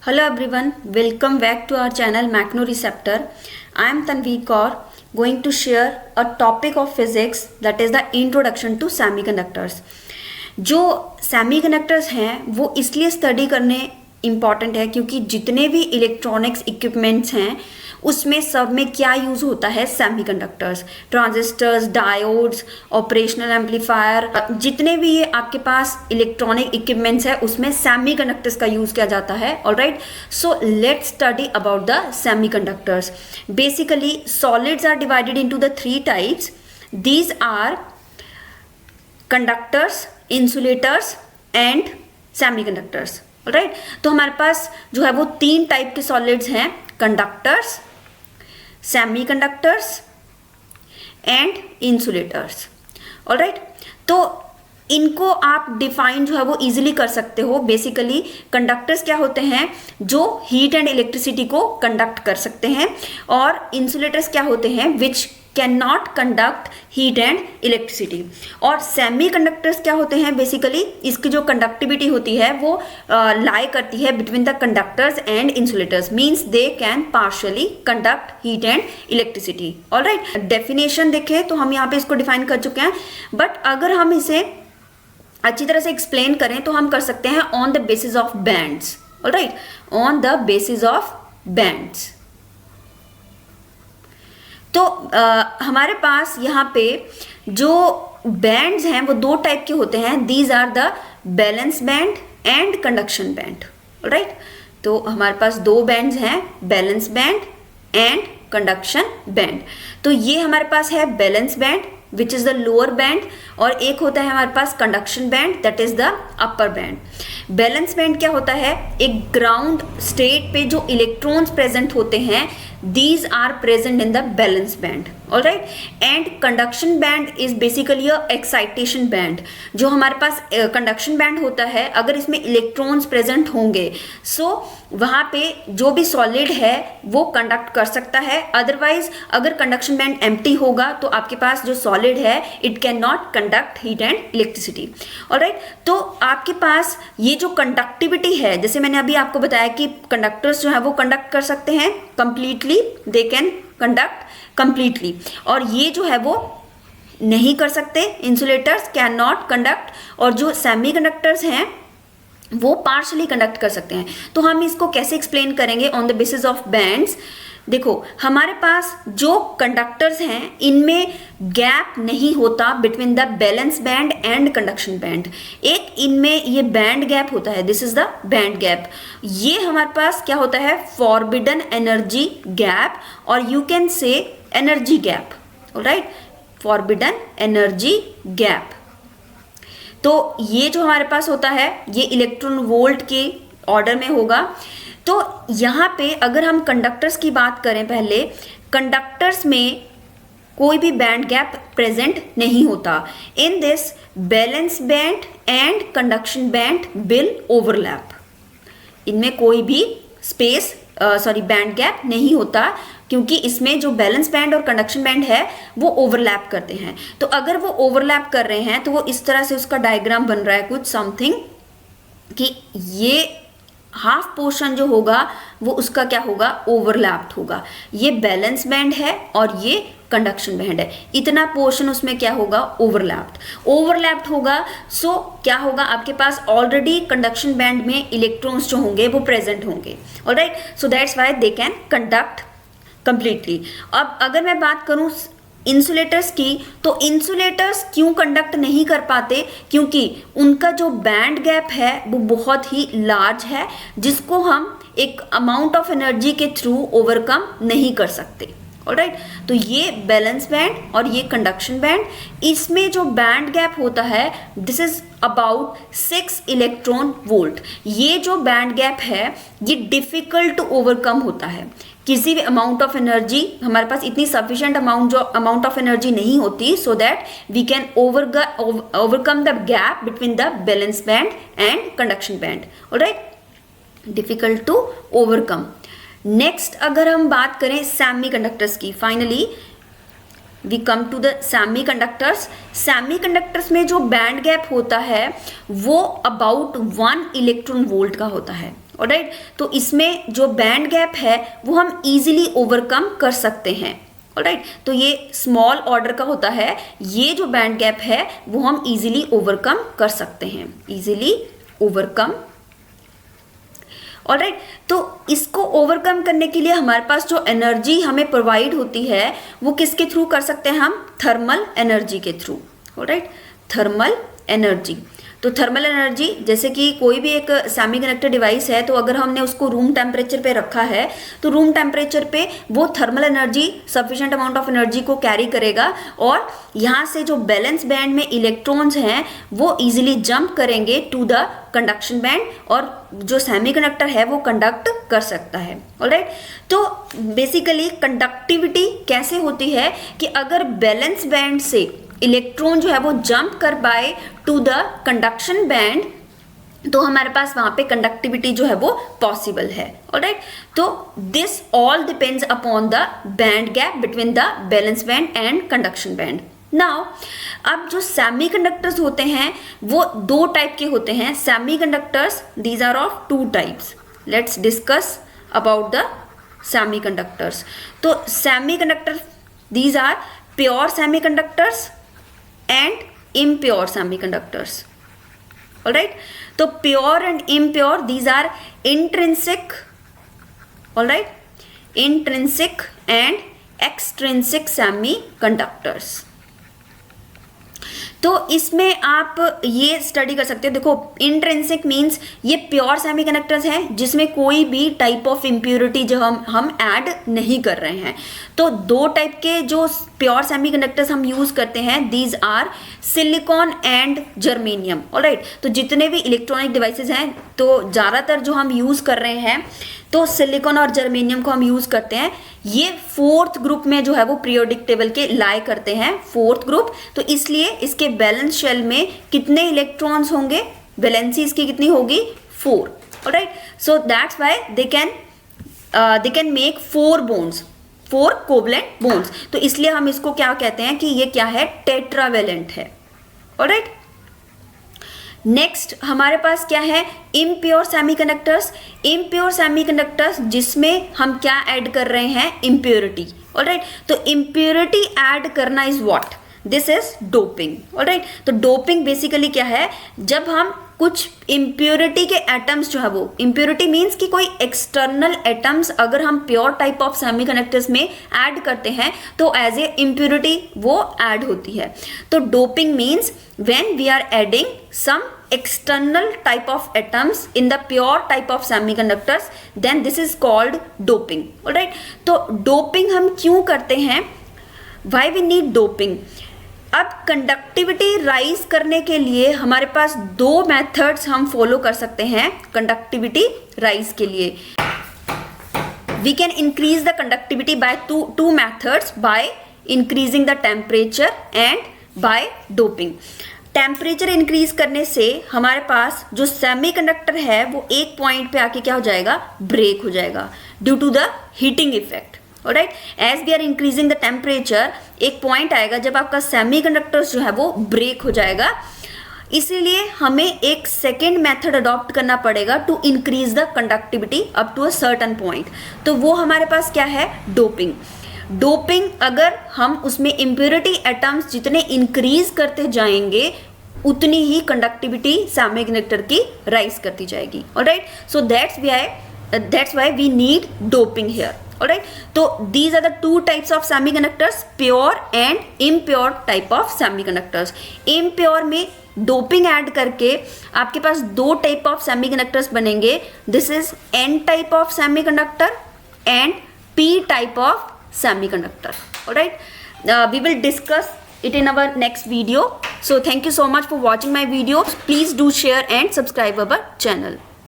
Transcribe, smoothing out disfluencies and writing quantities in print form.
Hello everyone, welcome back to our channel Mechanoreceptor. I am Tanvi Kaur going to share a topic of physics that is the introduction to semiconductors. जो semiconductors हैं वो इसलिए study करने important है क्योंकि जितने भी electronics equipments हैं उसमें सब में क्या यूज़ होता है, semiconductors, transistors, diodes, operational amplifier, जितने भी ये आपके पास इलेक्ट्रॉनिक इक्विपमेंट्स है उसमें सेमीकंडक्टर्स का यूज़ किया जाता है. Alright, so let's study about the semiconductors. Basically solids are divided into the three types. These are conductors, insulators and semiconductors. Right, तो हमारे पास जो है वो तीन टाइप के सॉलिड्स हैं, conductors, semiconductors and insulators. Alright, तो इनको आप डिफाइन जो है वो इजीली कर सकते हो. बेसिकली कंडक्टर्स क्या होते हैं, जो हीट एंड इलेक्ट्रिसिटी को कंडक्ट कर सकते हैं, और इंसुलेटर्स क्या होते हैं which can not conduct heat and electricity. और सेमीकंडक्टर्स क्या होते हैं, बेसिकली इसकी जो कंडक्टिविटी होती है वो लाई करती है between the conductors and insulators, means they can partially conduct heat and electricity. Alright, definition देखें तो हम यहाँ पे इसको डिफाइन कर चुके हैं, बट अगर हम इसे अच्छी तरह से एक्सप्लेन करें तो हम कर सकते हैं on the basis of bands. Alright, on the basis of bands. तो हमारे पास यहाँ पे जो बैंड्स हैं वो दो टाइप के होते हैं. These are the valence band and conduction band. Right, तो हमारे पास दो बैंड्स हैं, valence band and conduction band. तो ये हमारे पास है valence band which is the lower band, और एक होता है हमारे पास conduction band that is the upper band. Valence band क्या होता है, एक ग्राउंड स्टेट पे जो इलेक्ट्रॉन्स प्रेजेंट होते हैं these are present in the balance band. Alright, and conduction band is basically a excitation band. जो हमारे पास conduction band होता है, अगर इसमें इलेक्ट्रॉन्स प्रेजेंट होंगे सो वहाँ पे जो भी सॉलिड है वो कंडक्ट कर सकता है. अदरवाइज अगर कंडक्शन बैंड एम्प्टी होगा तो आपके पास जो सॉलिड है it can not conduct heat and electricity. Alright, तो आपके पास ये जो कंडक्टिविटी है, जैसे मैंने अभी आपको बताया कि कंडक्टर्स जो है वो कंडक्ट कर सकते हैं completely, they can conduct completely, और ये जो है वो नहीं कर सकते, इंसुलेटर्स कैन नॉट कंडक्ट, और जो सेमीकंडक्टर्स हैं वो पार्शली कंडक्ट कर सकते हैं. तो हम इसको कैसे एक्सप्लेन करेंगे on the basis of bands. देखो हमारे पास जो कंडक्टर्स हैं इनमें गैप नहीं होता between the valence band and conduction band. एक इनमें ये बैंड गैप होता है, this is the band gap. ये हमारे पास क्या होता है, फॉरबिडन एनर्जी गैप, और you can say energy gap. Alright, forbidden energy gap. तो ये जो हमारे पास होता है ये इलेक्ट्रॉन वोल्ट के ऑर्डर में होगा. तो यहाँ पे अगर हम कंडक्टर्स की बात करें, पहले कंडक्टर्स में कोई भी बैंड गैप प्रेजेंट नहीं होता. In this balance band and conduction band will overlap. इनमें कोई भी बैंड गैप नहीं होता क्योंकि इसमें जो बैलेंस बैंड और कंडक्शन बैंड है वो ओवरलैप करते हैं. तो अगर वो ओवरलैप कर रहे हैं तो वो इस तरह से उसका डायग्राम बन रहा है कुछ समथिंग, कि ये हाफ पोर्शन जो होगा वो उसका क्या होगा, ओवरलैप्ड होगा. ये बैलेंस बैंड है और ये कंडक्शन बैंड है, इतना पोर्शन उसमें क्या होगा, ओवरलैप्ड होगा. सो क्या होगा, आपके पास ऑलरेडी कंडक्शन बैंड में इलेक्ट्रॉन्स जो होंगे वो प्रेजेंट होंगे. Alright, so that's why they can conduct completely. अब अगर मैं बात करूं इंसुलेटर्स की, तो इंसुलेटर्स क्यों कंडक्ट नहीं कर पाते, क्योंकि उनका जो बैंड गैप है वो बहुत ही लार्ज है जिसको हम एक अमाउंट ऑफ एनर्जी के थ्रू ओवरकम नहीं कर सकते. ऑलराइट, तो ये बैलेंस बैंड और ये कंडक्शन बैंड, इसमें जो बैंड गैप होता है this is about 6 electron volt. ये जो बैंड गैप है ये डिफिकल्ट टू ओवरकम होता है. किसी भी अमाउंट ऑफ एनर्जी, हमारे पास इतनी सफिशिएंट अमाउंट ऑफ एनर्जी नहीं होती so that we can overcome the gap between the valence band and conduction band. Alright, difficult to overcome. Next अगर हम बात करें सेमीकंडक्टर्स की, finally we come to the semiconductors. Semiconductors में जो band gap होता है वो अबाउट 1 इलेक्ट्रॉन वोल्ट का होता है. ऑलराइट। तो इसमें जो बैंड गैप है वो हम इजीली ओवरकम कर सकते हैं, ऑलराइट। तो ये स्मॉल ऑर्डर का होता है, ये जो बैंड गैप है वो हम इजीली ओवरकम कर सकते हैं, इजीली ओवरकम, ऑलराइट। तो इसको ओवरकम करने के लिए हमारे पास जो एनर्जी हमें प्रोवाइड होती है वो किसके थ्रू कर सकते हैं हम? थर्मल एनर्जी के थ्रू, ऑलराइट, थर्मल एनर्जी। तो थर्मल एनर्जी, जैसे कि कोई भी एक सेमीकंडक्टर डिवाइस है, तो अगर हमने उसको रूम टेम्परेचर पे रखा है तो रूम टेम्परेचर पे वो thermal energy sufficient amount of energy को कैरी करेगा और यहाँ से जो बैलेंस बैंड में इलेक्ट्रॉन्स हैं वो इजीली जंप करेंगे टू द कंडक्शन बैंड और जो सेमीकंडक्टर है वो कंडक्ट कर सकता है, ऑलराइट। तो बेसिकली कंडक्टिविटी कैसे होती है कि अगर बैलेंस बैंड से इलेक्ट्रॉन जो है वो जंप कर पाए टू द कंडक्शन बैंड तो हमारे पास वहां पे कंडक्टिविटी जो है वो पॉसिबल है, ऑलराइट। तो this all depends upon the band gap between the valence band and conduction band. Now अब जो सेमीकंडक्टर्स होते हैं वो दो टाइप के होते हैं। Semiconductors, these are of two types. Let's discuss about the semiconductors. तो semiconductor, these are pure semiconductors and impure semiconductors, all right। तो pure and impure, these are intrinsic, all right, intrinsic and extrinsic semiconductors। तो इसमें आप ये study कर सकते हैं। देखो, इंट्रिंसिक मींस ये प्योर सेमीकंडक्टर्स हैं जिसमें कोई भी टाइप ऑफ इम्प्योरिटी जो हम ऐड नहीं कर रहे हैं। तो दो टाइप के जो प्योर सेमीकंडक्टर्स हम यूज करते हैं, these are silicon and germanium, alright. तो जितने भी इलेक्ट्रॉनिक डिवाइसेस हैं तो ज़्यादातर जो हम यूज कर रहे हैं तो सिलिकॉन और जर्मेनियम को हम यूज करते हैं। ये फोर्थ ग्रुप में जो है वो पीरियोडिक टेबल के लाई करते हैं, फोर्थ ग्रुप। तो इसलिए इसके बैलेंस शेल में कितने इलेक्ट्रॉन्स होंगे? वैलेंसी इसकी कितनी होगी? 4, alright. So that's why they can make 4 bonds, 4 covalent bonds। तो इसलिए हम इसको क्या कहते हैं कि ये क्या है? टेट्रावेलेंट है, ऑलराइट। नेक्स्ट हमारे पास क्या है? Impure semiconductors. इम्प्योर सेमीकंडक्टर्स जिसमें हम क्या ऐड कर रहे हैं? Impurity, alright. तो इम्प्योरिटी ऐड करना is what? This is doping, alright. तो डोपिंग बेसिकली क्या है? जब हम कुछ इम्प्योरिटी के एटम्स जो है वो, इम्प्योरिटी मीन्स कि कोई एक्सटर्नल एटम्स अगर हम प्योर टाइप ऑफ सेमीकंडक्टर्स में ऐड करते हैं तो एज ए इम्प्योरिटी वो ऐड होती है। तो doping means when we are adding some external type of atoms in the pure type of semiconductors, then this is called doping, alright। तो doping हम क्यों करते हैं? Why we need doping? अब कंडक्टिविटी राइज करने के लिए हमारे पास 2 मेथड्स हम फॉलो कर सकते हैं कंडक्टिविटी राइज के लिए। We can increase the conductivity by two methods, by increasing the temperature and by doping। Temperature increase करने से हमारे पास जो सेमीकंडक्टर है वो एक पॉइंट पे आके क्या हो जाएगा? ब्रेक हो जाएगा due to the heating effect, alright. As we are increasing the temperature, एक पॉइंट आएगा जब आपका सेमीकंडक्टर जो है वो ब्रेक हो जाएगा। इसीलिए हमें एक सेकेंड मेथड अडॉप्ट करना पड़ेगा to increase the conductivity up to a certain point. तो वो हमारे पास क्या है? डोपिंग। डोपिंग अगर हम उसमें इम्प्योरिटी एटम्स जितने इंक्रीज करते जाएंगे उतनी ही कंडक्टिविटी सेमीकंडक्टर की राइज करती जाएगी, alright. So that's why we need doping here, alright. तो these are the 2 types of semiconductors, pure and impure type of semiconductors. Impure में डोपिंग ऐड करके आपके पास 2 टाइप ऑफ सेमीकंडक्टर्स बनेंगे। This is N type of semiconductor and P type of semiconductor, all right। We will discuss it in our next video. So thank you so much for watching my videos. Please do share and subscribe our channel.